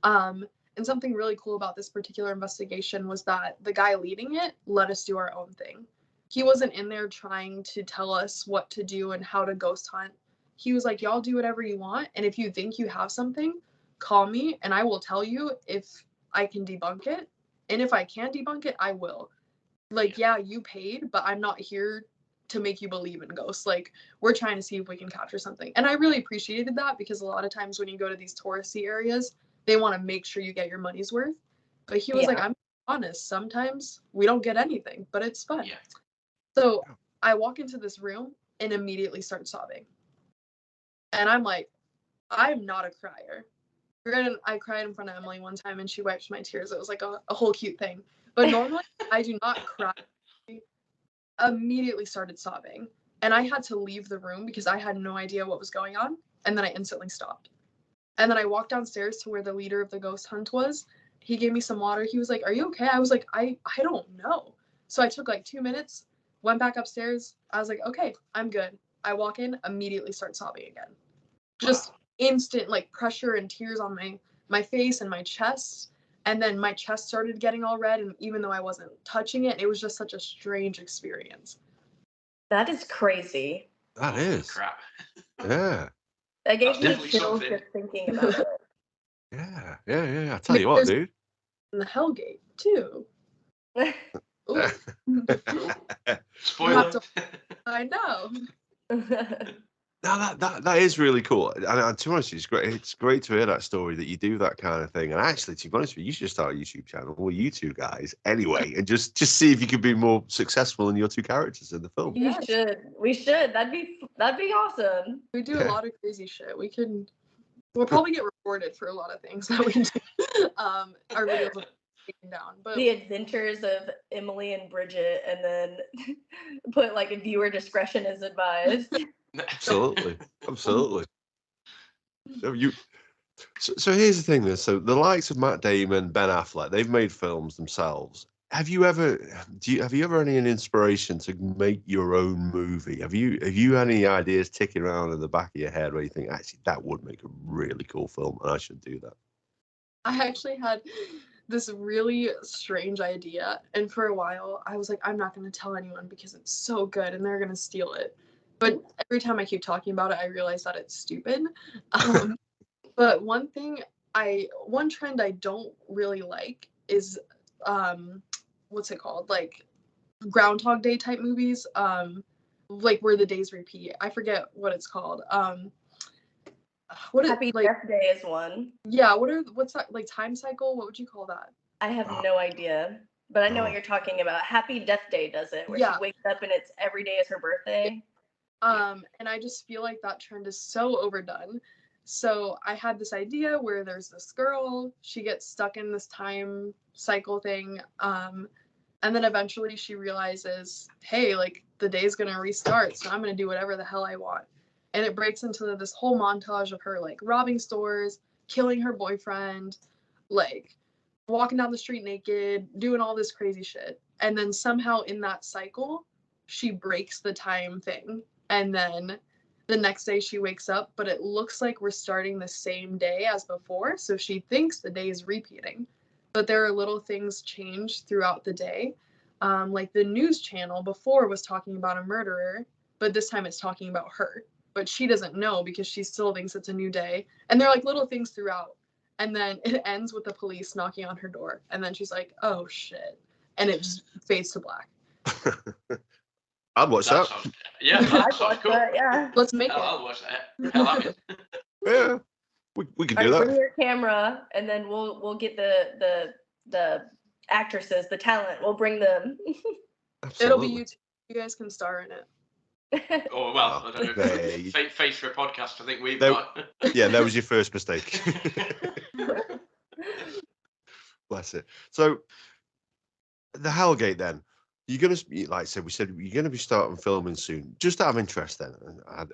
And something really cool about this particular investigation was that the guy leading it let us do our own thing. He wasn't in there trying to tell us what to do and how to ghost hunt. He was like, y'all do whatever you want. And if you think you have something, call me and I will tell you if I can debunk it. And if I can't debunk it, I will. Like, yeah, you paid, but I'm not here to make you believe in ghosts. Like, we're trying to see if we can capture something. And I really appreciated that, because a lot of times when you go to these touristy areas, they want to make sure you get your money's worth. But he was like, I'm honest, sometimes we don't get anything, but it's fun. Yeah. So I walk into this room and immediately start sobbing. And I'm like, I'm not a crier. I cried in front of Emily one time and she wiped my tears. It was like a whole cute thing. But normally I do not cry. I immediately started sobbing. And I had to leave the room because I had no idea what was going on. And then I instantly stopped. And then I walked downstairs to where the leader of the ghost hunt was. He gave me some water. He was like, are you okay? I was like, I don't know. So I took like 2 minutes, went back upstairs. I was like, okay, I'm good. I walk in, immediately start sobbing again. Just instant like pressure and tears on my face and my chest. And then my chest started getting all red. And even though I wasn't touching it, it was just such a strange experience. That is crazy. That is. Crap. Yeah. That gave me chills just thinking about it. Yeah. I tell you what, dude. In the Hellgate, too. Spoiler. I know. Now that is really cool, and to be honest, it's great. It's great to hear that story, that you do that kind of thing. And actually, to be honest with you, you should start a YouTube channel, or you two guys, anyway, and just see if you could be more successful in your two characters in the film. We should. That'd be awesome. We do a lot of crazy shit. We'll probably get rewarded for a lot of things that we do. Our videos are taken down, but the adventures of Emily and Bridget, and then put like a viewer discretion is advised. Absolutely. So here's the thing, then. So the likes of Matt Damon, Ben Affleck, they've made films themselves, have you ever any inspiration to make your own movie? Have you any ideas ticking around in the back of your head where you think actually that would make a really cool film and I should do that? I actually had this really strange idea, and for a while I was like, I'm not going to tell anyone because it's so good and they're going to steal it. But every time I keep talking about it, I realize that it's stupid. But one trend I don't really like is what's it called? Like Groundhog Day type movies, like where the days repeat. I forget what it's called. Happy Death Day is one. Yeah, what's that, like time cycle? What would you call that? I have no idea, but I know what you're talking about. Happy Death Day does it, where she wakes up and it's every day is her birthday. And I just feel like that trend is so overdone. So I had this idea where there's this girl, she gets stuck in this time cycle thing, and then eventually she realizes, hey, like the day's gonna restart, so I'm gonna do whatever the hell I want. And it breaks into this whole montage of her like robbing stores, killing her boyfriend, like walking down the street naked, doing all this crazy shit. And then somehow in that cycle, she breaks the time thing. And then the next day she wakes up, but it looks like we're starting the same day as before. So she thinks the day is repeating. But there are little things change throughout the day. Like the news channel before was talking about a murderer, but this time it's talking about her. But she doesn't know because she still thinks it's a new day. And there are like little things throughout. And then it ends with the police knocking on her door. And then she's like, oh shit. And it just fades to black. I'd watch that. Yeah, that sounds cool. Yeah. Let's make it. I'll watch that. Hell, I'm in. Yeah, we can do that. Bring your camera, and then we'll get the actresses, the talent. We'll bring them. Absolutely. It'll be you two. You guys can star in it. Oh, well, I don't know. Face for a podcast, I think we've got. Yeah, that was your first mistake. Bless it. So, the Hellgate then. You're going to, like I said, you're going to be starting filming soon. Just out of interest then, I'm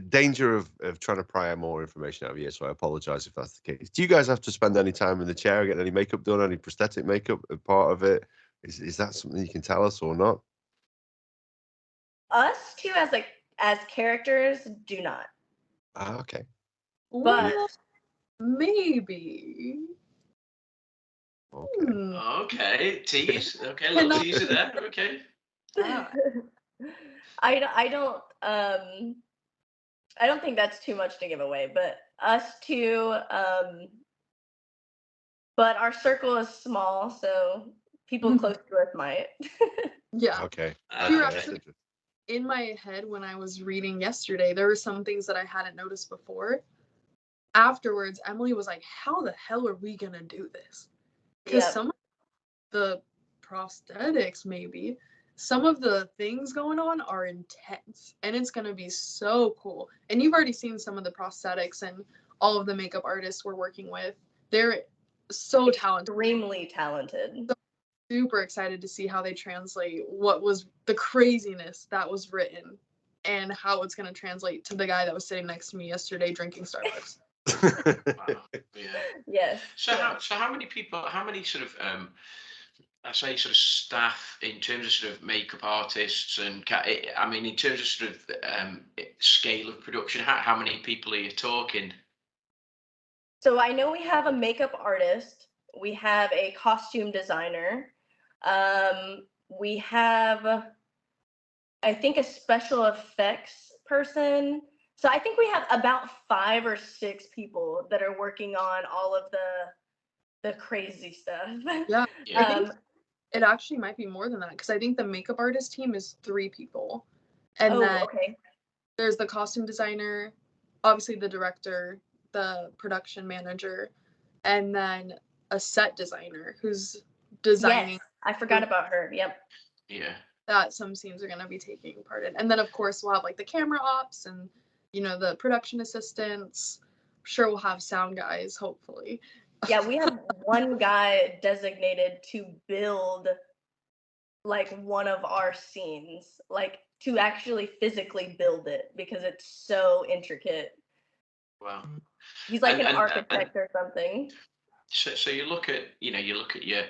danger of trying to pry out more information out of you, so I apologize if that's the case. Do you guys have to spend any time in the chair, getting any makeup done, any prosthetic makeup part of it? Is that something you can tell us or not? Us two as characters do not. Okay. But maybe. Okay. Tease. Okay, a little teaser there. Okay. I don't think that's too much to give away, but us two, but our circle is small, so people close to us might. Yeah. Okay. In my head, when I was reading yesterday, there were some things that I hadn't noticed before. Afterwards, Emily was like, how the hell are we gonna do this? Because some of the prosthetics, maybe, some of the things going on are intense, and it's gonna be so cool. And you've already seen some of the prosthetics and all of the makeup artists we're working with. They're so talented. Extremely talented. So super excited to see how they translate what was the craziness that was written and how it's going to translate to the guy that was sitting next to me yesterday drinking Starbucks. Wow. Yeah. Yes. So how many people? How many sort of I say sort of staff in terms of sort of makeup artists and I mean in terms of sort of scale of production? How many people are you talking? So I know we have a makeup artist. We have a costume designer. We have, I think, a special effects person. So I think we have about 5 or 6 people that are working on all of the crazy stuff. Yeah. I think it actually might be more than that because I think the makeup artist team is 3 people. And then there's the costume designer, obviously the director, the production manager, and then a set designer who's designing. Yes, I forgot about her. Yep. Yeah. That some scenes are going to be taking part in. And then, of course, we'll have like the camera ops and, the production assistants. I'm sure we'll have sound guys, hopefully. Yeah, we have one guy designated to build like one of our scenes, like to actually physically build it because it's so intricate. Wow. He's like an architect or something. So you look at your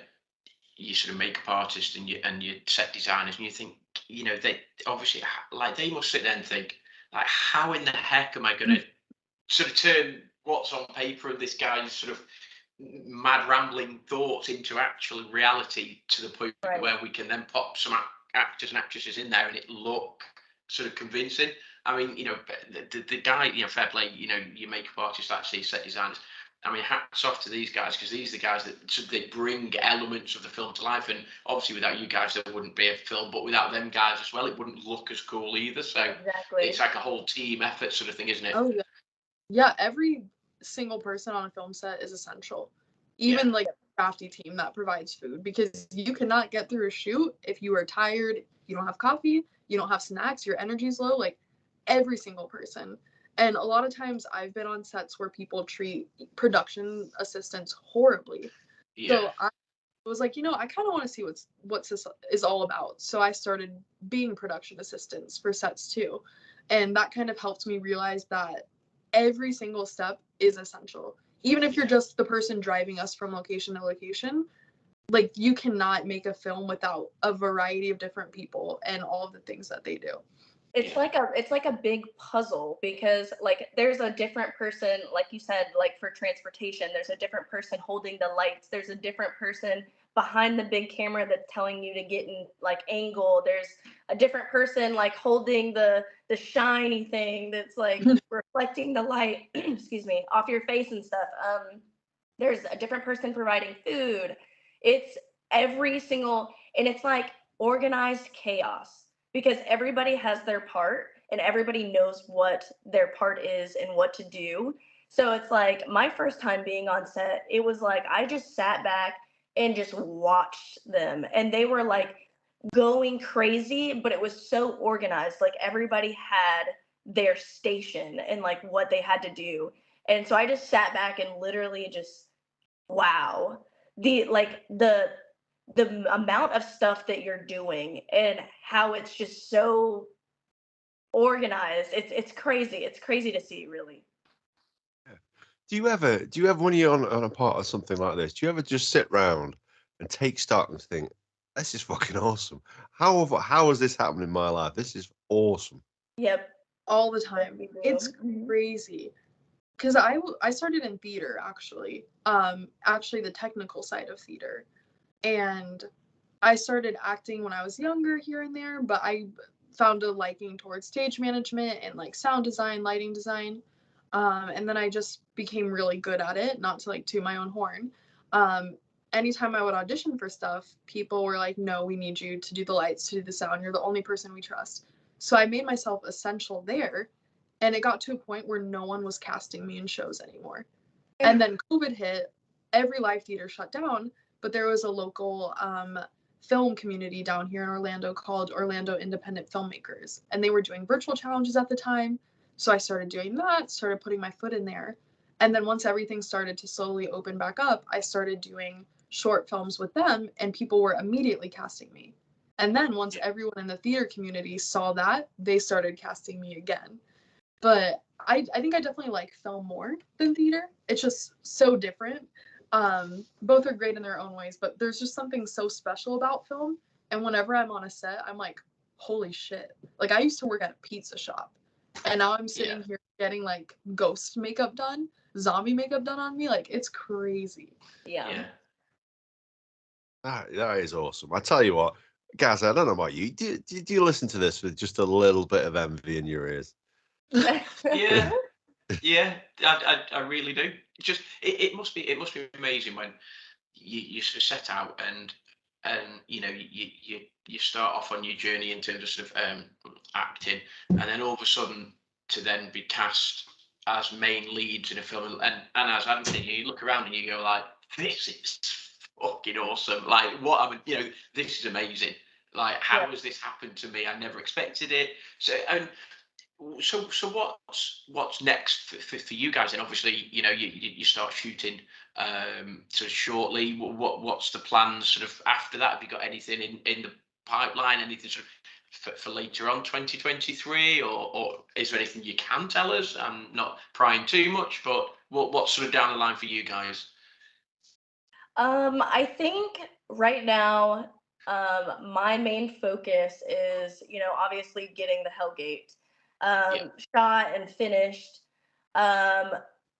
you sort of makeup artists and you set designers, and you think, they obviously like they must sit there and think, like, how in the heck am I going to sort of turn what's on paper and this guy's sort of mad rambling thoughts into actual reality, to the point where we can then pop some actors and actresses in there and it look sort of convincing. I mean, the guy, fair play, your makeup artists, actually set designers. I mean, hats off to these guys, because these are the guys that they bring elements of the film to life. And obviously, without you guys, there wouldn't be a film. But without them guys as well, it wouldn't look as cool either. So it's like a whole team effort sort of thing, isn't it? Oh yeah, yeah. Every single person on a film set is essential. Even like a crafty team that provides food, because you cannot get through a shoot if you are tired, you don't have coffee, you don't have snacks, your energy's low. Like every single person. And a lot of times I've been on sets where people treat production assistants horribly. So I was like, I kind of want to see what's this is all about. So I started being production assistants for sets too. And that kind of helped me realize that every single step is essential. Even if you're just the person driving us from location to location, like, you cannot make a film without a variety of different people and all of the things that they do. It's like a big puzzle, because like there's a different person, like you said, like for transportation, there's a different person holding the lights, there's a different person behind the big camera that's telling you to get in like angle, there's a different person like holding the shiny thing that's like reflecting the light excuse me, off your face and stuff. There's a different person providing food. It's every single, and it's like organized chaos, because everybody has their part and everybody knows what their part is and what to do. So it's like my first time being on set, it was like I just sat back and just watched them, and they were like going crazy, but it was so organized. Like everybody had their station and like what they had to do. And so I just sat back and literally just, wow. The amount of stuff that you're doing and how it's just so organized, it's crazy. It's crazy to see, really. Do you ever, when you're on a part of something like this, do you ever just sit round and take stock and think, this is fucking awesome? How has this happened in my life? This is awesome. Yep. All the time. It's crazy. Because I started in theater, actually the technical side of theater. And I started acting when I was younger here and there, but I found a liking towards stage management and like sound design, lighting design. And then I just became really good at it, not to like toot my own horn. Anytime I would audition for stuff, people were like, no, we need you to do the lights, to do the sound. You're the only person we trust. So I made myself essential there. And it got to a point where no one was casting me in shows anymore. And then COVID hit, every live theater shut down. But there was a local film community down here in Orlando called Orlando Independent Filmmakers. And they were doing virtual challenges at the time. So I started doing that, started putting my foot in there. And then once everything started to slowly open back up, I started doing short films with them, and people were immediately casting me. And then once everyone in the theater community saw that, they started casting me again. But I think I definitely like film more than theater. It's just so different. Both are great in their own ways, but there's just something so special about film. And whenever I'm on a set, I'm like, holy shit. Like, I used to work at a pizza shop, and now I'm sitting here getting like ghost makeup done, zombie makeup done on me. Like, it's crazy. Yeah. That is awesome. I tell you what, Gaz, I don't know about you. Do you listen to this with just a little bit of envy in your ears? Yeah, I really do. It must be amazing when you sort of set out and you start off on your journey in terms of sort of acting, and then all of a sudden to then be cast as main leads in a film, and as Adam said, you look around and you go like, this is fucking awesome. Like, this is amazing. Like, how has this happened to me? I never expected it. So what's next for you guys? And obviously, you start shooting sort of shortly. What's the plans sort of after that? Have you got anything in the pipeline? Anything sort of for later on 2023, or is there anything you can tell us? I'm not prying too much, but what's sort of down the line for you guys? I think right now, my main focus is, obviously getting the Hellgate Yeah. shot and finished. Um,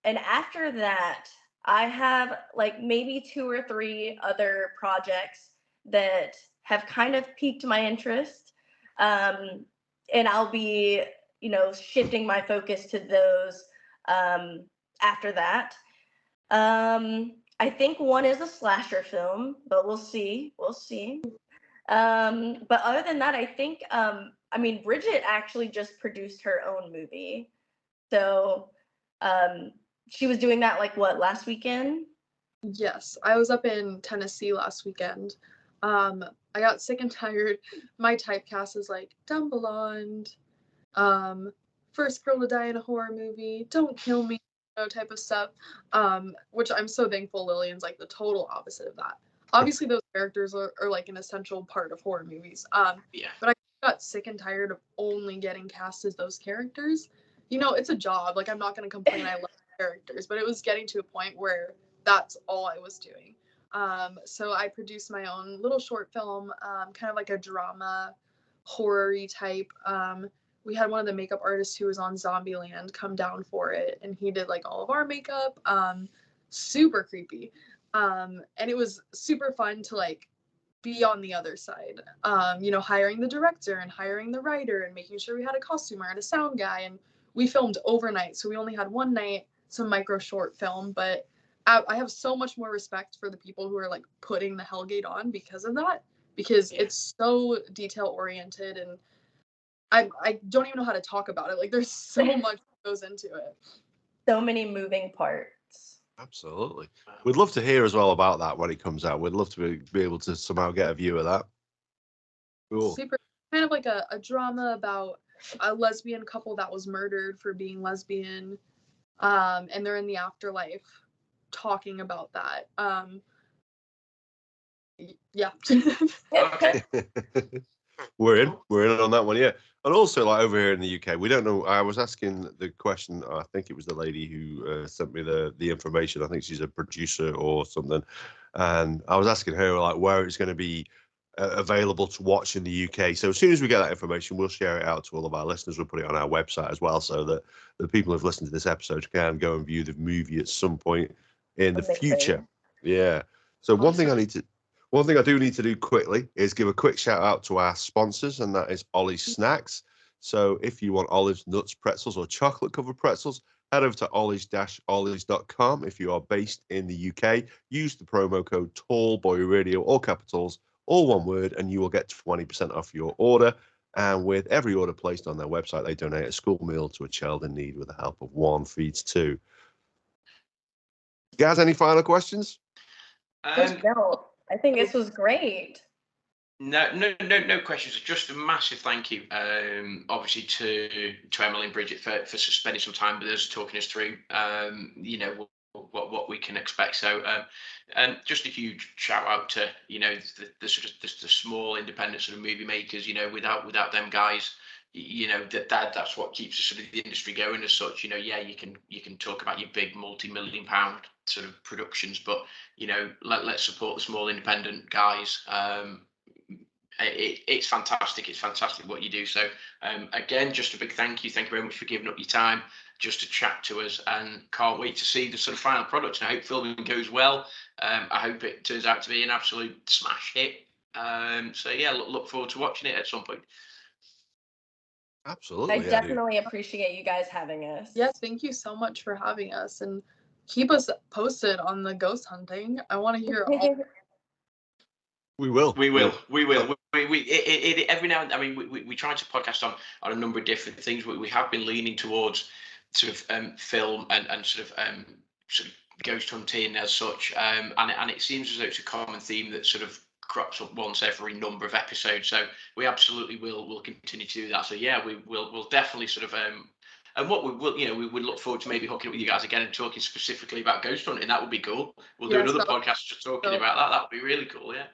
and after that, I have like maybe 2 or 3 other projects that have kind of piqued my interest. Um, and I'll be, shifting my focus to those after that. I think one is a slasher film, but we'll see. We'll see. But other than that, I think I mean Bridget actually just produced her own movie. So um she was doing that like what, last weekend? Yes, I was up in Tennessee last weekend. I got sick and tired. My typecast is like dumb blonde, first girl to die in a horror movie, don't kill me, type of stuff. Which I'm so thankful Lillian's like the total opposite of that. Obviously, those characters are like an essential part of horror movies. Yeah. But I got sick and tired of only getting cast as those characters. It's a job. Like, I'm not going to complain. I love characters, but it was getting to a point where that's all I was doing. So I produced my own little short film, kind of like a drama, horror-y type. We had one of the makeup artists who was on Zombieland come down for it, and he did like all of our makeup. Super creepy. And it was super fun to like be on the other side. Hiring the director and hiring the writer and making sure we had a costumer and a sound guy. And we filmed overnight, so we only had one night, some micro short film, but I have so much more respect for the people who are like putting the Hellgate on because of that, because it's so detail oriented, and I don't even know how to talk about it. Like, there's so much that goes into it. So many moving parts. Absolutely. We'd love to hear as well about that when it comes out. We'd love to be able to somehow get a view of that. Cool. Super, kind of like a drama about a lesbian couple that was murdered for being lesbian, and they're in the afterlife talking about that. Yeah. Okay. We're in on that one, yeah. And also, like, over here in the UK, we don't know. I was asking the question. I think it was the lady who sent me the information. I think she's a producer or something, and I was asking her like where it's going to be available to watch in the UK. So as soon as we get that information, we'll share it out to all of our listeners. We'll put it on our website as well, so that the people who've listened to this episode can go and view the movie at some point in the future. Yeah. So one thing I do need to do quickly is give a quick shout out to our sponsors, and that is Ollie's Snacks. So if you want olives, nuts, pretzels, or chocolate covered pretzels, head over to ollies-ollies.com. If you are based in the UK, use the promo code TALLBOYRADIO, all capitals, all one word, and you will get 20% off your order. And with every order placed on their website, they donate a school meal to a child in need with the help of One Feeds Two. Guys, any final questions? No, I think this was great. No questions. Just a massive thank you, obviously to Emily and Bridget for spending some time with us, talking us through, what we can expect. So, and just a huge shout out to the sort of the small independent sort of movie makers. Without them guys, that's what keeps sort of the industry going as such. Yeah, you can talk about your big multi-million-pound sort of productions, but let's support the small independent guys. It's fantastic. It's fantastic what you do. So again, just a big thank you. Thank you very much for giving up your time just to chat to us, and can't wait to see the sort of final product. And I hope filming goes well. I hope it turns out to be an absolute smash hit. So yeah, look forward to watching it at some point. Absolutely. I definitely appreciate you guys having us. Yes, thank you so much for having us, and keep us posted on the ghost hunting. I want to hear all. We will. We every now and then, I mean, we try to podcast on a number of different things. We have been leaning towards sort of film and sort of ghost hunting as such, and it seems as though it's a common theme that sort of crops up once every number of episodes. So we absolutely will continue to do that. So yeah, we'll definitely sort of and what we will, we would look forward to maybe hooking up with you guys again and talking specifically about ghost hunting. That would be cool. We'll do another podcast just talking about that. That would be really cool. Yeah.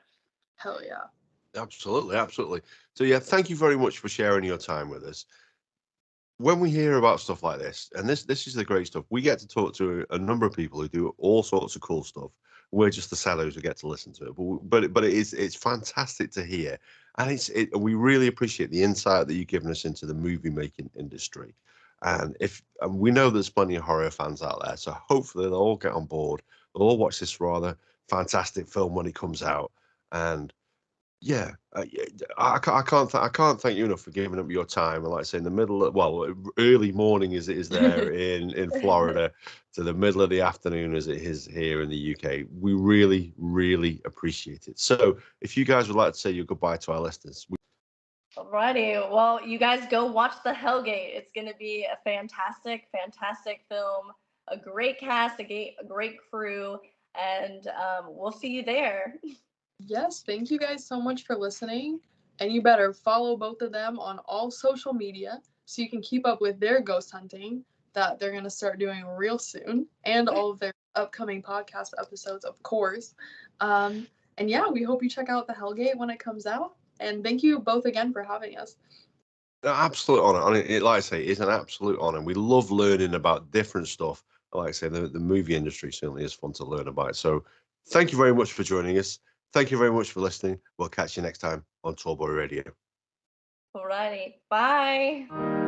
Hell yeah. Absolutely. So yeah, thank you very much for sharing your time with us. When we hear about stuff like this, and this is the great stuff, we get to talk to a number of people who do all sorts of cool stuff, We're just the fellows who get to listen to it. But it's fantastic to hear, and we really appreciate the insight that you've given us into the movie making industry. And we know there's plenty of horror fans out there, so hopefully they'll all get on board. They'll all watch this rather fantastic film when it comes out. And yeah, I can't thank you enough for giving up your time. And like I say, in the middle of, early morning as it is there in Florida, to the middle of the afternoon as it is here in the UK. We really, really appreciate it. So if you guys would like to say your goodbye to our listeners. Alrighty, well, you guys go watch the Hellgate. It's going to be a fantastic, fantastic film. A great cast, a great crew, and we'll see you there. Yes, thank you guys so much for listening. And you better follow both of them on all social media so you can keep up with their ghost hunting that they're going to start doing real soon, and all of their upcoming podcast episodes, of course. And yeah, we hope you check out the Hellgate when it comes out. And thank you both again for having us. An absolute honor. Like I say, it's an absolute honor. We love learning about different stuff. Like I say, the movie industry certainly is fun to learn about. So thank you very much for joining us. Thank you very much for listening. We'll catch you next time on Tallboy Radio. Alrighty, bye.